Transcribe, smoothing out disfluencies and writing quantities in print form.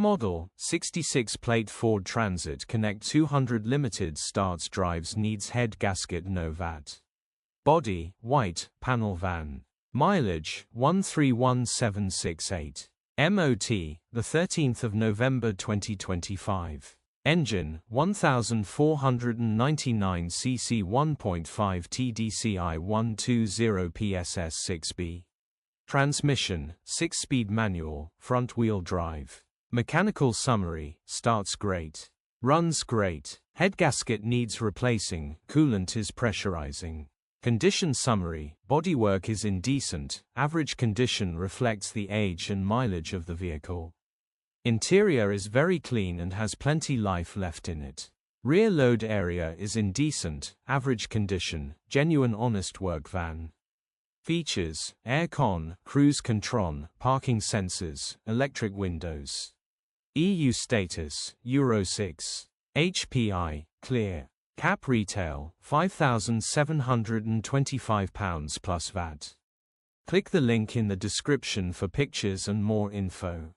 model, 66 plate Ford Transit Connect 200 limited starts drives needs head gasket no VAT. Body, white, panel van. Mileage, 131768. MOT, the 13th of November 2025. Engine, 1499 cc 1.5 TDCI 120 PSS 6B. Transmission, 6-speed manual, front-wheel drive. Mechanical summary, starts great. Runs great. Head gasket needs replacing, coolant is pressurizing. Condition summary, bodywork is indecent, average condition reflects the age and mileage of the vehicle. Interior is very clean and has plenty life left in it. Rear load area is indecent, average condition, genuine honest work van. Features, aircon, cruise control, parking sensors, electric windows. EU status, Euro 6. HPI, clear. Cap retail, £5,725 plus VAT. Click the link in the description for pictures and more info.